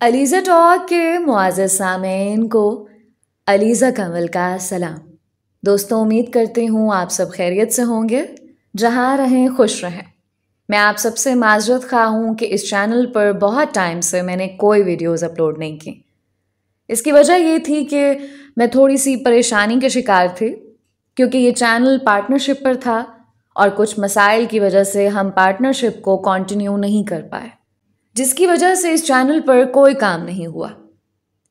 Aliza talk के मुआज़्ज़ज़ सामीन को अलीज़ा कमल का सलाम। दोस्तों, उम्मीद करती हूँ आप सब खैरियत से होंगे, जहाँ रहें खुश रहें। मैं आप सबसे माज़रत ख़्वाह हूँ कि इस चैनल पर बहुत टाइम से मैंने कोई वीडियोज़ अपलोड नहीं की। इसकी वजह ये थी कि मैं थोड़ी सी परेशानी के शिकार थी, क्योंकि ये चैनल पार्टनरशिप पर था और कुछ मसाइल की वजह से हम पार्टनरशिप को कंटिन्यू नहीं कर पाए, जिसकी वजह से इस चैनल पर कोई काम नहीं हुआ।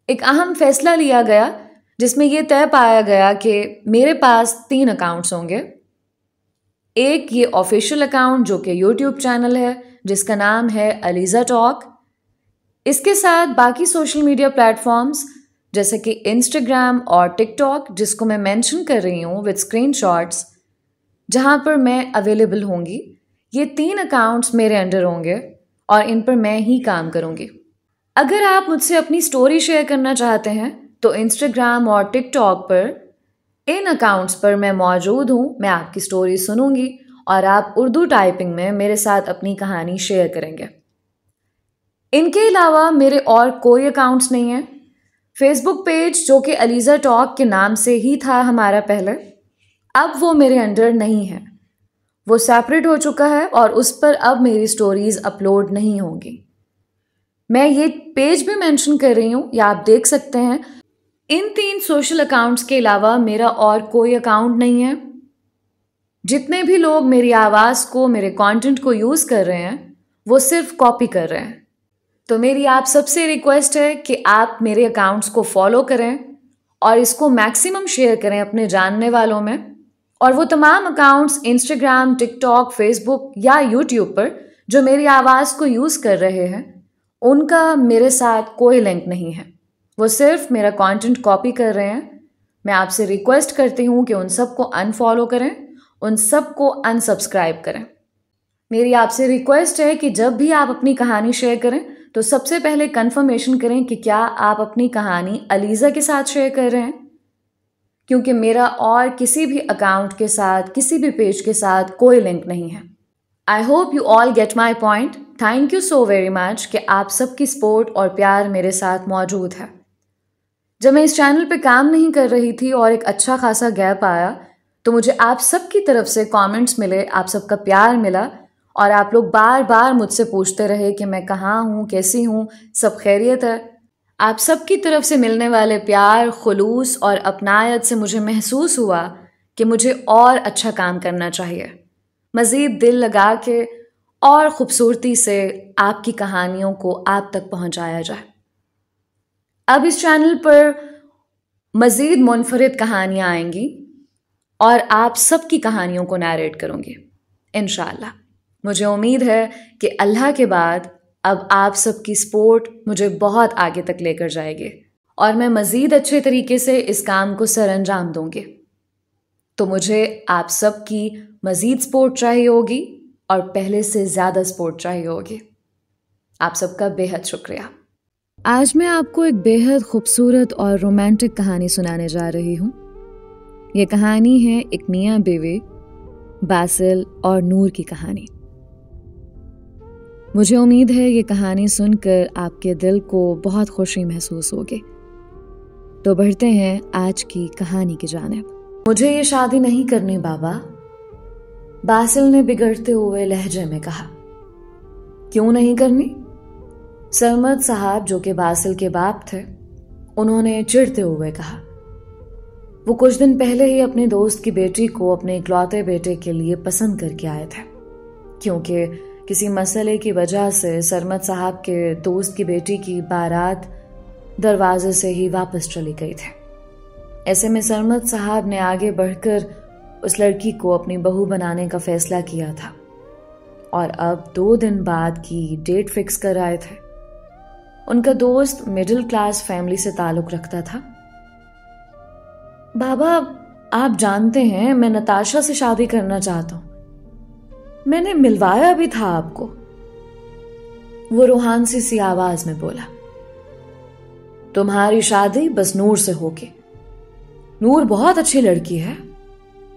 एक अहम फैसला लिया गया जिसमें यह तय पाया गया कि मेरे पास 3 अकाउंट्स होंगे। एक ये ऑफिशियल अकाउंट जो कि यूट्यूब चैनल है जिसका नाम है अलीज़ा टॉक। इसके साथ बाकी सोशल मीडिया प्लेटफॉर्म्स जैसे कि इंस्टाग्राम और टिकटॉक, जिसको मैं मेंशन कर रही हूँ विद स्क्रीनशॉट्स, जहाँ पर मैं अवेलेबल होंगी। ये 3 अकाउंट्स मेरे अंडर होंगे और इन पर मैं ही काम करूँगी। अगर आप मुझसे अपनी स्टोरी शेयर करना चाहते हैं तो इंस्टाग्राम और टिकटॉक पर इन अकाउंट्स पर मैं मौजूद हूँ। मैं आपकी स्टोरी सुनूंगी और आप उर्दू टाइपिंग में मेरे साथ अपनी कहानी शेयर करेंगे। इनके अलावा मेरे और कोई अकाउंट्स नहीं हैं। फेसबुक पेज जो कि अलीज़ा टॉक के नाम से ही था हमारा पहले, अब वो मेरे अंडर नहीं है। वो सेपरेट हो चुका है और उस पर अब मेरी स्टोरीज अपलोड नहीं होंगी। मैं ये पेज भी मेंशन कर रही हूँ, या आप देख सकते हैं। इन 3 सोशल अकाउंट्स के अलावा मेरा और कोई अकाउंट नहीं है। जितने भी लोग मेरी आवाज़ को, मेरे कंटेंट को यूज़ कर रहे हैं, वो सिर्फ कॉपी कर रहे हैं। तो मेरी आप सबसे रिक्वेस्ट है कि आप मेरे अकाउंट्स को फॉलो करें और इसको मैक्सिमम शेयर करें अपने जानने वालों में। और वो तमाम अकाउंट्स इंस्टाग्राम, टिकटॉक, फेसबुक या यूट्यूब पर जो मेरी आवाज़ को यूज़ कर रहे हैं, उनका मेरे साथ कोई लिंक नहीं है। वो सिर्फ मेरा कंटेंट कॉपी कर रहे हैं। मैं आपसे रिक्वेस्ट करती हूँ कि उन सबको अनफॉलो करें, उन सबको अनसब्सक्राइब करें। मेरी आपसे रिक्वेस्ट है कि जब भी आप अपनी कहानी शेयर करें तो सबसे पहले कंफर्मेशन करें कि क्या आप अपनी कहानी अलीज़ा के साथ शेयर कर रहे हैं, क्योंकि मेरा और किसी भी अकाउंट के साथ, किसी भी पेज के साथ कोई लिंक नहीं है। I hope you all get my point. Thank you so very much कि आप सबकी सपोर्ट और प्यार मेरे साथ मौजूद है। जब मैं इस चैनल पे काम नहीं कर रही थी और एक अच्छा खासा गैप आया, तो मुझे आप सबकी तरफ से कमेंट्स मिले, आप सबका प्यार मिला और आप लोग बार बार मुझसे पूछते रहे कि मैं कहाँ हूँ, कैसी हूँ, सब खैरियत है। आप सबकी तरफ से मिलने वाले प्यार, खुलूस और अपनायत से मुझे महसूस हुआ कि मुझे और अच्छा काम करना चाहिए, मज़ीद दिल लगा के और ख़ूबसूरती से आपकी कहानियों को आप तक पहुँचाया जाए। अब इस चैनल पर मज़ीद मुनफरिद कहानियाँ आएंगी और आप सबकी कहानियों को नैरेट करूँगी इंशाअल्लाह। मुझे उम्मीद है कि अल्लाह के बाद अब आप सबकी सपोर्ट मुझे बहुत आगे तक लेकर जाएगी और मैं मज़ीद अच्छे तरीके से इस काम को सरअंजाम दूँगी। तो मुझे आप सबकी मज़ीद सपोर्ट चाहिए होगी और पहले से ज़्यादा सपोर्ट चाहिए होगी। आप सबका बेहद शुक्रिया। आज मैं आपको एक बेहद खूबसूरत और रोमांटिक कहानी सुनाने जा रही हूँ। ये कहानी है एक मियाँ बीवी बासिल और नूर की कहानी। मुझे उम्मीद है ये कहानी सुनकर आपके दिल को बहुत खुशी महसूस होगी। तो बढ़ते हैं आज की कहानी की जानिब। मुझे ये शादी नहीं करनी बाबा, बासिल ने बिगड़ते हुए लहजे में कहा। क्यों नहीं करनी? सरमद साहब जो कि बासिल के बाप थे, उन्होंने चिढ़ते हुए कहा। वो कुछ दिन पहले ही अपने दोस्त की बेटी को अपने इकलौते बेटे के लिए पसंद करके आए थे, क्योंकि किसी मसले की वजह से सरमद साहब के दोस्त की बेटी की बारात दरवाजे से ही वापस चली गई थी। ऐसे में सरमद साहब ने आगे बढ़कर उस लड़की को अपनी बहू बनाने का फैसला किया था और अब 2 दिन बाद की डेट फिक्स कर आए थे। उनका दोस्त मिडिल क्लास फैमिली से ताल्लुक रखता था। बाबा, आप जानते हैं मैं नताशा से शादी करना चाहता हूं। मैंने मिलवाया भी था आपको, वो रूहानी सी आवाज में बोला। तुम्हारी शादी बस नूर से होगी। नूर बहुत अच्छी लड़की है,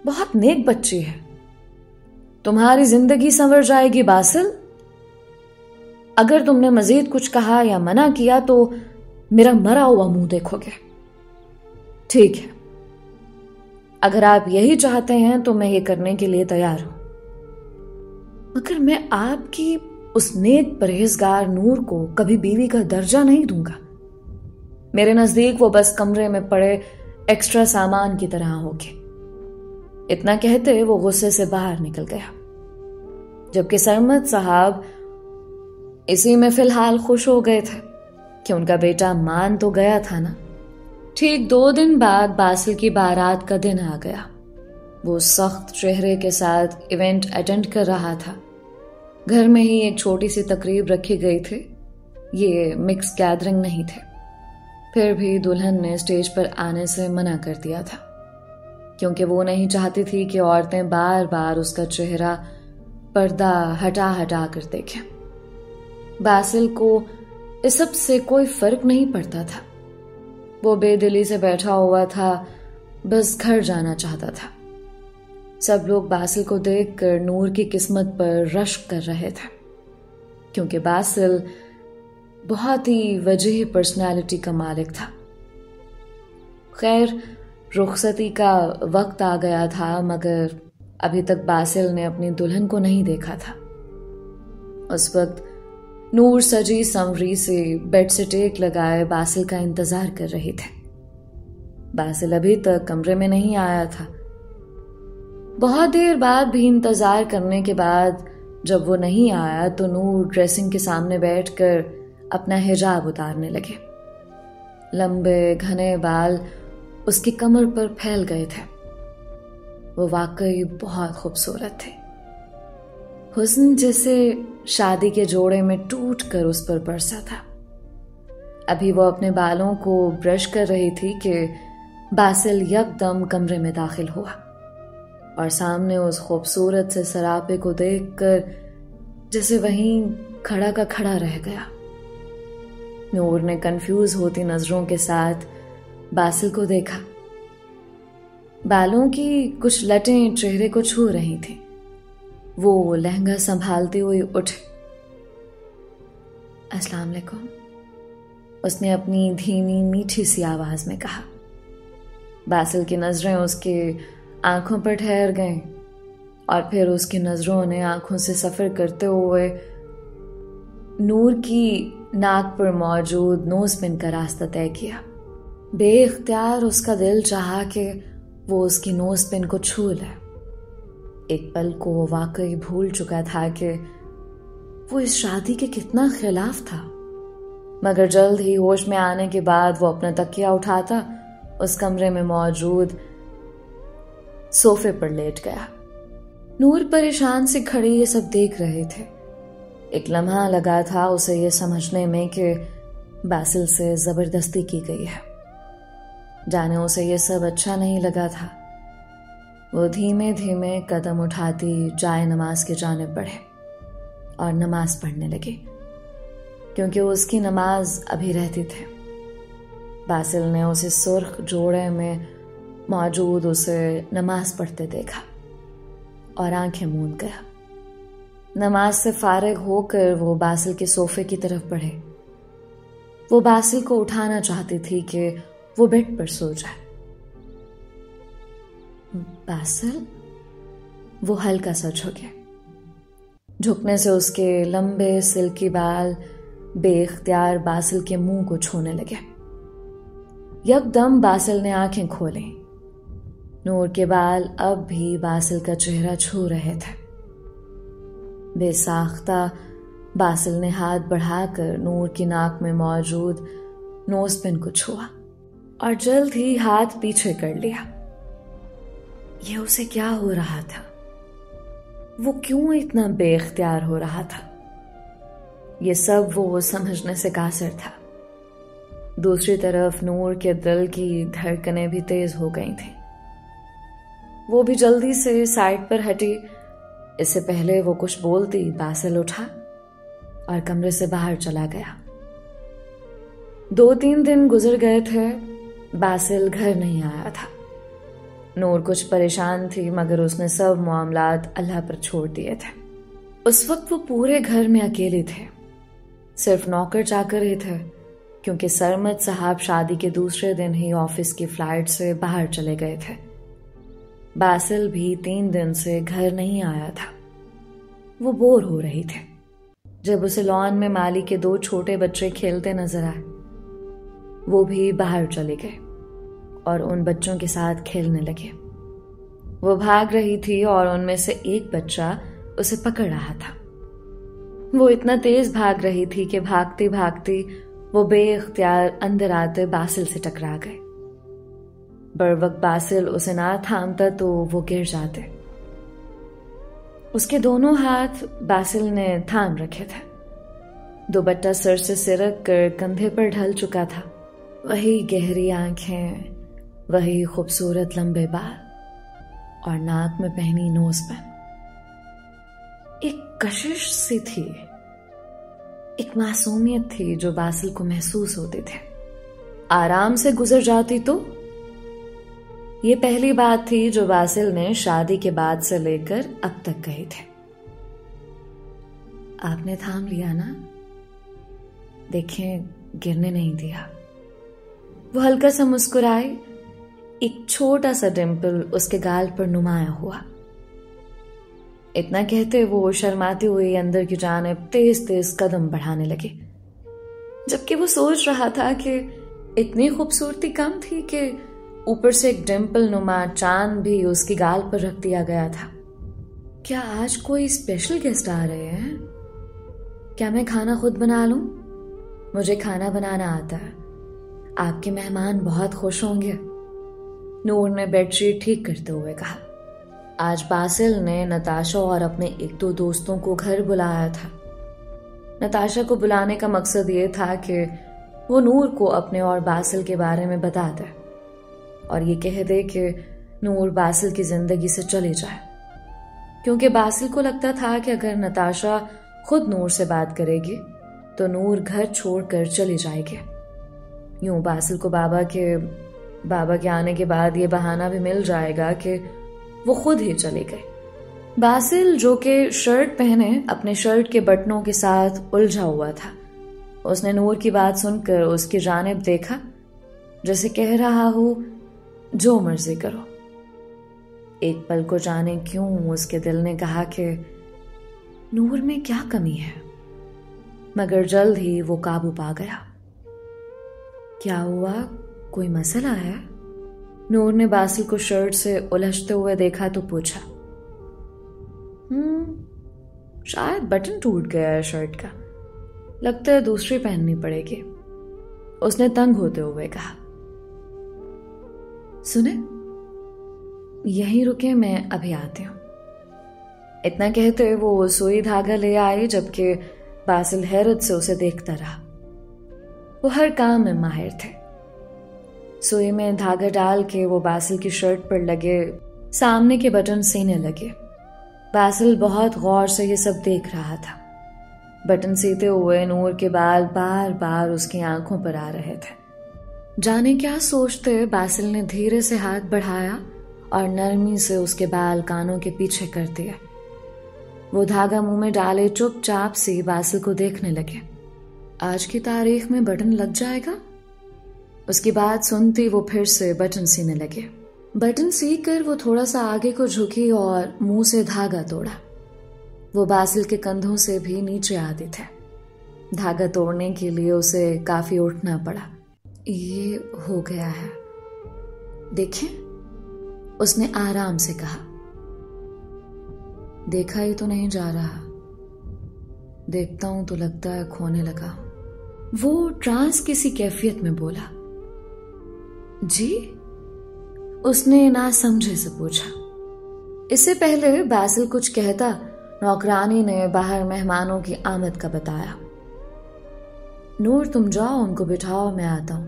बहुत नेक बच्ची है। तुम्हारी जिंदगी संवर जाएगी बासिल। अगर तुमने मजीद कुछ कहा या मना किया तो मेरा मरा हुआ मुंह देखोगे। ठीक है, अगर आप यही चाहते हैं तो मैं ये करने के लिए तैयार हूं, मगर मैं आपकी उस नेक परहेजगार नूर को कभी बीवी का दर्जा नहीं दूंगा। मेरे नजदीक वो बस कमरे में पड़े एक्स्ट्रा सामान की तरह होगी। इतना कहते वो गुस्से से बाहर निकल गया, जबकि सरमद साहब इसी में फिलहाल खुश हो गए थे कि उनका बेटा मान तो गया था ना। ठीक 2 दिन बाद बासिल की बारात का दिन आ गया। वो सख्त चेहरे के साथ इवेंट अटेंड कर रहा था। घर में ही एक छोटी सी तकरीब रखी गई थी। ये मिक्स गैदरिंग नहीं थे। फिर भी दुल्हन ने स्टेज पर आने से मना कर दिया था, क्योंकि वो नहीं चाहती थी कि औरतें बार बार उसका चेहरा पर्दा हटा हटा कर देखें। बासिल को इस सब से कोई फर्क नहीं पड़ता था। वो बेदिली से बैठा हुआ था, बस घर जाना चाहता था। सब लोग बासिल को देखकर नूर की किस्मत पर रश्क कर रहे थे, क्योंकि बासिल बहुत ही वजीह पर्सनालिटी का मालिक था। खैर, रुखसती का वक्त आ गया था, मगर अभी तक बासिल ने अपनी दुल्हन को नहीं देखा था। उस वक्त नूर सजी संवरी से बेड से टेक लगाए बासिल का इंतजार कर रही थी। बासिल अभी तक कमरे में नहीं आया था। बहुत देर बाद भी इंतजार करने के बाद जब वो नहीं आया तो नूर ड्रेसिंग के सामने बैठकर अपना हिजाब उतारने लगे। लंबे घने बाल उसकी कमर पर फैल गए थे। वो वाकई बहुत खूबसूरत थे। हुस्न जैसे शादी के जोड़े में टूट कर उस पर बरसा था। अभी वो अपने बालों को ब्रश कर रही थी कि बासिल यकदम कमरे में दाखिल हुआ और सामने उस खूबसूरत से सरापे को देखकर जैसे वहीं खड़ा का खड़ा रह गया। नूर ने कंफ्यूज होती नजरों के साथ बासिल को देखा। बालों की कुछ लटें चेहरे को छू रही थी। वो लहंगा संभालती हुई उठी। अस्सलाम वालेकुम, उसने अपनी धीमी मीठी सी आवाज में कहा। बासिल की नजरें उसके आंखों पर ठहर गईं और फिर उसकी नजरों ने आंखों से सफर करते हुए नूर की नाक पर मौजूद नोज पिन का रास्ता तय किया। बेइख्तियार उसका दिल चाहा कि वो उसकी नोज पिन को छू ले। एक पल को वो वाकई भूल चुका था कि वो इस शादी के कितना खिलाफ था, मगर जल्द ही होश में आने के बाद वो अपना तकिया उठाता उस कमरे में मौजूद सोफे पर लेट गया। नूर परेशान से खड़ी ये सब देख रहे थे। एक लम्हा लगा था उसे ये समझने में कि बासिल से जबरदस्ती की गई है। जाने उसे ये सब अच्छा नहीं लगा था। वो धीमे धीमे कदम उठाती जाए नमाज के जानिब बढ़े और नमाज पढ़ने लगे, क्योंकि उसकी नमाज अभी रहती थी। बासिल ने उसे सुर्ख जोड़े में मौजूद उसे नमाज पढ़ते देखा और आंखें मूंद गया। नमाज से फारिग होकर वो बासिल के सोफे की तरफ बढ़े। वो बासिल को उठाना चाहती थी कि वो बेड पर सो जाए। बासिल, वो हल्का सा झुके। झुकने से उसके लंबे सिल्की बाल बेइख्तियार बासिल के मुंह को छूने लगे। यकदम बासिल ने आंखें खोली। नूर के बाल अब भी बासिल का चेहरा छू रहे थे। बेसाख्ता बासिल ने हाथ बढ़ाकर नूर की नाक में मौजूद नोज पिन को छुआ और जल्द ही हाथ पीछे कर लिया। ये उसे क्या हो रहा था? वो क्यों इतना बेइख्तियार हो रहा था? ये सब वो समझने से कासिर था। दूसरी तरफ नूर के दिल की धड़कनें भी तेज हो गई थी। वो भी जल्दी से साइड पर हटी। इससे पहले वो कुछ बोलती, बासिल उठा और कमरे से बाहर चला गया। 2-3 दिन गुजर गए थे, बासिल घर नहीं आया था। नूर कुछ परेशान थी, मगर उसने सब मामलात अल्लाह पर छोड़ दिए थे। उस वक्त वो पूरे घर में अकेले थे। सिर्फ नौकर चाकर ही थे, क्योंकि सरमद साहब शादी के दूसरे दिन ही ऑफिस की फ्लाइट से बाहर चले गए थे। बासिल भी 3 दिन से घर नहीं आया था। वो बोर हो रही थी जब उसे लॉन में माली के 2 छोटे बच्चे खेलते नजर आए। वो भी बाहर चले गए और उन बच्चों के साथ खेलने लगे। वो भाग रही थी और उनमें से एक बच्चा उसे पकड़ रहा था। वो इतना तेज भाग रही थी कि भागती भागती वो बेइख्तियार अंदर आते बासिल से टकरा गए। बरवक्त बासिल उसे ना थामता तो वो गिर जाते। उसके दोनों हाथ बासिल ने थाम रखे थे। दुपट्टा सर से सिरक कर कंधे पर ढल चुका था। वही गहरी आंखें, वही खूबसूरत लंबे बाल और नाक में पहनी नोजबैंड। एक कशिश सी थी, एक मासूमियत थी जो बासिल को महसूस होती थी। आराम से गुजर जाती तो। ये पहली बात थी जो बासिल ने शादी के बाद से लेकर अब तक कही थी। आपने थाम लिया ना? देखें, गिरने नहीं दिया। वो हल्का सा मुस्कुराई। एक छोटा सा डिंपल उसके गाल पर नुमाया हुआ। इतना कहते वो शर्माती हुई अंदर की जानिब तेज तेज कदम बढ़ाने लगी, जबकि वो सोच रहा था कि इतनी खूबसूरती कम थी कि ऊपर से एक डिंपल नुमा चांद भी उसकी गाल पर रख दिया गया था। क्या आज कोई स्पेशल गेस्ट आ रहे हैं? क्या मैं खाना खुद बना लूं? मुझे खाना बनाना आता है। आपके मेहमान बहुत खुश होंगे। नूर ने बेडशीट ठीक करते हुए कहा। आज बासिल ने नताशा और अपने 1-2 दोस्तों को घर बुलाया था। नताशा को बुलाने का मकसद ये था कि वो नूर को अपने और बासिल के बारे में बता दे और ये कह दे कि नूर बासिल की जिंदगी से चली जाए, क्योंकि बासिल को लगता था कि अगर नताशा खुद नूर से बात करेगी तो नूर घर छोड़कर चली जाएगी। यूं बासिल को बाबा के आने के बाद ये बहाना भी मिल जाएगा कि वो खुद ही चले गए। बासिल, जो कि शर्ट पहने अपने शर्ट के बटनों के साथ उलझा हुआ था, उसने नूर की बात सुनकर उसकी जानिब देखा, जैसे कह रहा हो जो मर्जी करो। एक पल को जाने क्यों उसके दिल ने कहा कि नूर में क्या कमी है, मगर जल्द ही वो काबू पा गया। क्या हुआ, कोई मसला है? नूर ने बासिल को शर्ट से उलझते हुए देखा तो पूछा। शायद बटन टूट गया है शर्ट का, लगता है दूसरी पहननी पड़ेगी, उसने तंग होते हुए कहा। सुने, यहीं रुके, मैं अभी आती हूं। इतना कहते वो सुई धागा ले आई, जबकि बासिल हैरत से उसे देखता रहा। वो हर काम में माहिर थे। सुई में धागा डाल के वो बासिल की शर्ट पर लगे सामने के बटन सीने लगे। बासिल बहुत गौर से ये सब देख रहा था। बटन सीते हुए नूर के बाल बार बार उसकी आंखों पर आ रहे थे। जाने क्या सोचते बासिल ने धीरे से हाथ बढ़ाया और नरमी से उसके बाल कानों के पीछे कर दिए। वो धागा मुंह में डाले चुपचाप सी बासिल को देखने लगे। आज की तारीख में बटन लग जाएगा? उसकी बात सुनती वो फिर से बटन सीने लगे। बटन सी कर वो थोड़ा सा आगे को झुकी और मुंह से धागा तोड़ा। वो बासिल के कंधों से भी नीचे आते थे। धागा तोड़ने के लिए उसे काफी उठना पड़ा। ये हो गया है, देखें, उसने आराम से कहा। देखा ही तो नहीं जा रहा, देखता हूं तो लगता है खोने लगा। वो ट्रांस किसी कैफियत में बोला। जी? उसने ना समझे से पूछा। इससे पहले बासिल कुछ कहता, नौकरानी ने बाहर मेहमानों की आमद का बताया। नूर, तुम जाओ, उनको बिठाओ, मैं आता हूं।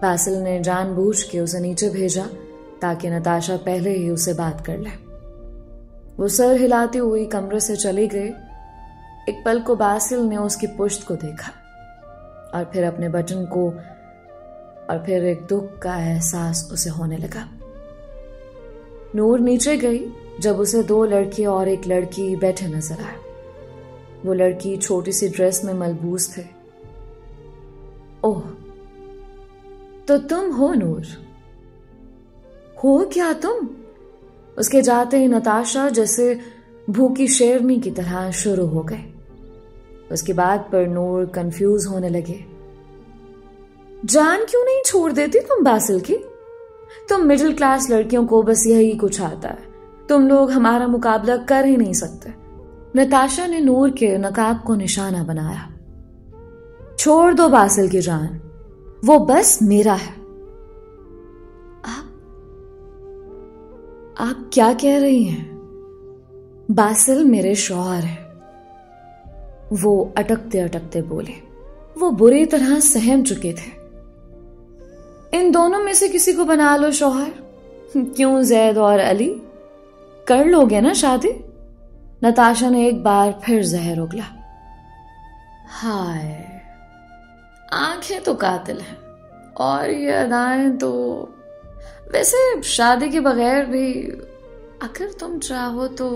बासिल ने जानबूझ के उसे नीचे भेजा ताकि नताशा पहले ही उसे बात कर ले। वो सर हिलाती हुई कमरे से चली गई। एक पल को बासिल ने उसकी पुश्त को देखा और फिर अपने बटन को, और फिर एक दुख का एहसास उसे होने लगा। नूर नीचे गई जब उसे 2 लड़के और एक लड़की बैठे नजर आए। वो लड़की छोटी सी ड्रेस में मलबूस थे। ओह, तो तुम हो नूर? हो क्या तुम? उसके जाते ही नताशा जैसे भूखी शेरनी की तरह शुरू हो गए। उसकी बात पर नूर कंफ्यूज होने लगे। जान क्यों नहीं छोड़ देती तुम बासिल की? तुम मिडिल क्लास लड़कियों को बस यही कुछ आता है, तुम लोग हमारा मुकाबला कर ही नहीं सकते। नताशा ने नूर के नकाब को निशाना बनाया। छोड़ दो बासिल की जान, वो बस मेरा है। आप क्या कह रही हैं? बासिल मेरे शौहर है। वो अटकते अटकते बोले। वो बुरी तरह सहम चुके थे। इन दोनों में से किसी को बना लो शौहर। क्यों जैद और अली? कर लोगे ना शादी? नताशा ने एक बार फिर जहर उगला। हाय, आंखें तो कातिल हैं और ये अदाएं तो। वैसे शादी के बगैर भी अगर तुम चाहो तो,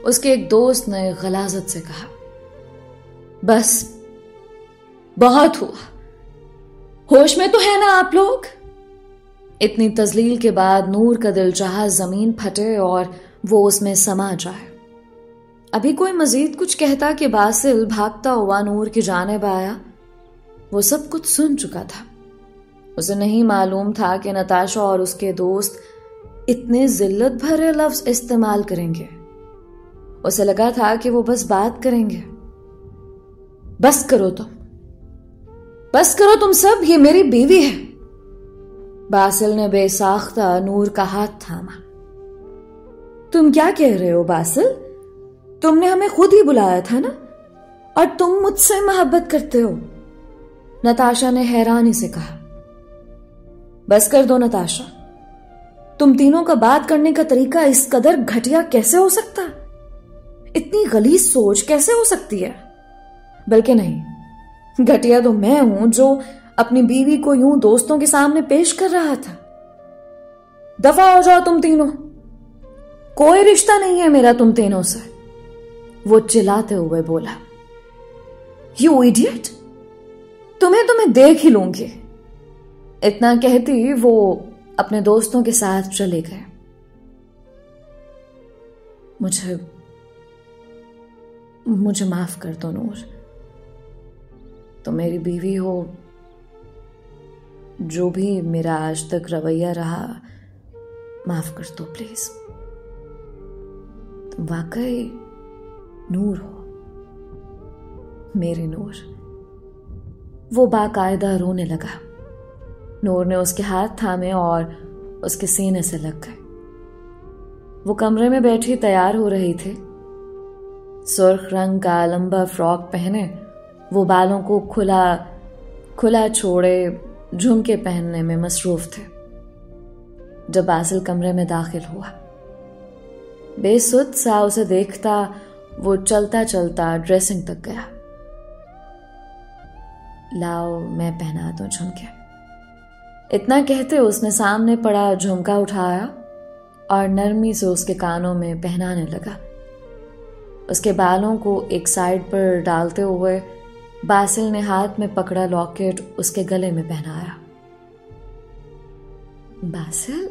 उसके एक दोस्त ने गलाजत से कहा। बस बहुत हुआ, होश में तो है ना आप लोग? इतनी तजलील के बाद नूर का दिल चाहा जमीन फटे और वो उसमें समा जाए। अभी कोई मजीद कुछ कहता कि बासिल भागता हुआ नूर की जानिब आया। वो सब कुछ सुन चुका था। उसे नहीं मालूम था कि नताशा और उसके दोस्त इतने जिल्लत भरे लफ्ज इस्तेमाल करेंगे। उसे लगा था कि वो बस बात करेंगे। बस करो तुम, बस करो तुम सब, ये मेरी बीवी है। बासिल ने बेसाख्ता नूर का हाथ थामा। तुम क्या कह रहे हो बासिल? तुमने हमें खुद ही बुलाया था ना, और तुम मुझसे मोहब्बत करते हो? नताशा ने हैरानी से कहा। बस कर दो नताशा, तुम तीनों का बात करने का तरीका इस कदर घटिया कैसे हो सकता? इतनी गलीज सोच कैसे हो सकती है? बल्कि नहीं, घटिया तो मैं हूं जो अपनी बीवी को यूं दोस्तों के सामने पेश कर रहा था। दफा हो जाओ तुम तीनों, कोई रिश्ता नहीं है मेरा तुम तीनों से। वो चिल्लाते हुए बोला। यू इडियट, तुम्हें तो मैं देख ही लूंगी। इतना कहती वो अपने दोस्तों के साथ चले गए। मुझे माफ कर दो नूर, तुम मेरी बीवी हो। जो भी मेरा आज तक रवैया रहा, माफ कर दो प्लीज। तुम वाकई नूर हो, मेरी नूर। वो बाकायदा रोने लगा। नूर ने उसके हाथ थामे और उसके सीने से लग गए। वो कमरे में बैठी तैयार हो रही थी। सुर्ख रंग का लंबा फ्रॉक पहने वो बालों को खुला छोड़े झुमके पहनने में मसरूफ थे जब बासिल कमरे में दाखिल हुआ। बेसुध सा उसे देखता वो चलता चलता ड्रेसिंग तक गया। लाओ मैं पहना दूं झुमके। इतना कहते उसने सामने पड़ा झुमका उठाया और नरमी से उसके कानों में पहनाने लगा। उसके बालों को एक साइड पर डालते हुए बासिल ने हाथ में पकड़ा लॉकेट उसके गले में पहनाया। बासिल,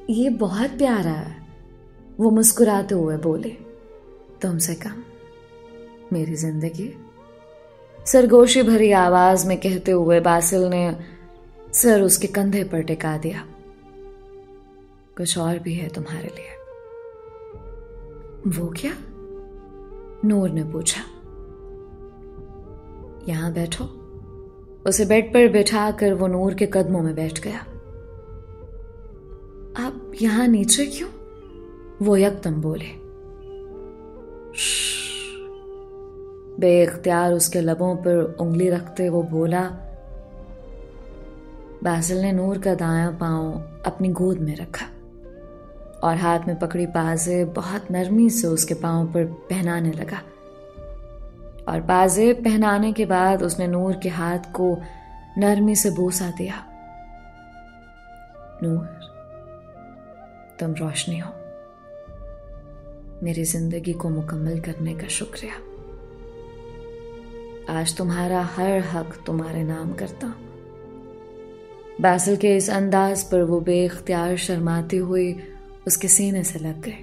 ये बहुत प्यारा है, वो मुस्कुराते हुए बोले। तुमसे कम मेरी जिंदगी, सरगोशी भरी आवाज में कहते हुए बासिल ने सर उसके कंधे पर टिका दिया। कुछ और भी है तुम्हारे लिए। वो क्या? नूर ने पूछा। यहां बैठो। उसे बेड पर बैठाकर वो नूर के कदमों में बैठ गया। आप यहां नीचे क्यों? वो यकदम बोले। बेइख्तियार उसके लबों पर उंगली रखते वो बोला। बासिल ने नूर का दायां पांव अपनी गोद में रखा और हाथ में पकड़ी पाजे बहुत नरमी से उसके पांव पर पहनाने लगा। और पाजे पहनाने के बाद उसने नूर के हाथ को नरमी से बोसा दिया। नूर, तुम रोशनी हो, मेरी जिंदगी को मुकम्मल करने का शुक्रिया। आज तुम्हारा हर हक तुम्हारे नाम करता हूं। बासिल के इस अंदाज पर वो बेख्तियार शर्माते हुए उसके सीने से लग गए।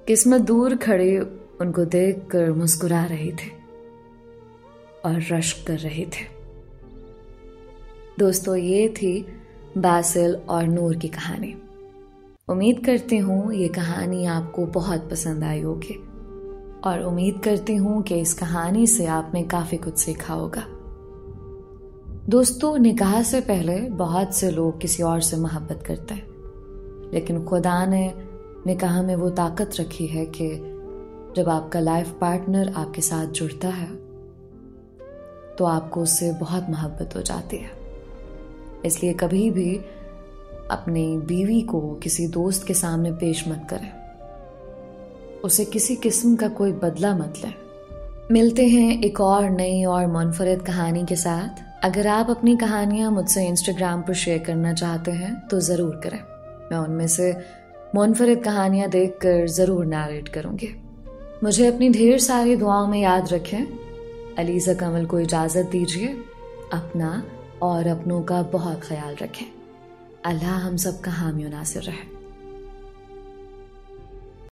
किस्मत दूर खड़े उनको देखकर मुस्कुरा रहे थे और रश्क कर रहे थे। दोस्तों, ये थी बासिल और नूर की कहानी। उम्मीद करती हूँ ये कहानी आपको बहुत पसंद आई होगी और उम्मीद करती हूँ कि इस कहानी से आपने काफ़ी कुछ सीखा होगा। दोस्तों, निकाह से पहले बहुत से लोग किसी और से मोहब्बत करते हैं, लेकिन खुदा ने निकाह में वो ताकत रखी है कि जब आपका लाइफ पार्टनर आपके साथ जुड़ता है तो आपको उससे बहुत मोहब्बत हो जाती है। इसलिए कभी भी अपनी बीवी को किसी दोस्त के सामने पेश मत करें, उसे किसी किस्म का कोई बदला मत लें। मिलते हैं एक और नई और मुनफरिद कहानी के साथ। अगर आप अपनी कहानियाँ मुझसे इंस्टाग्राम पर शेयर करना चाहते हैं तो ज़रूर करें। मैं उनमें से मुनफरिद कहानियाँ देखकर ज़रूर नैरेट करूँगी। मुझे अपनी ढेर सारी दुआओं में याद रखें। अलीज़ा कमल को इजाज़त दीजिए। अपना और अपनों का बहुत ख्याल रखें। अल्लाह हम सब का हामी नासिर रहे।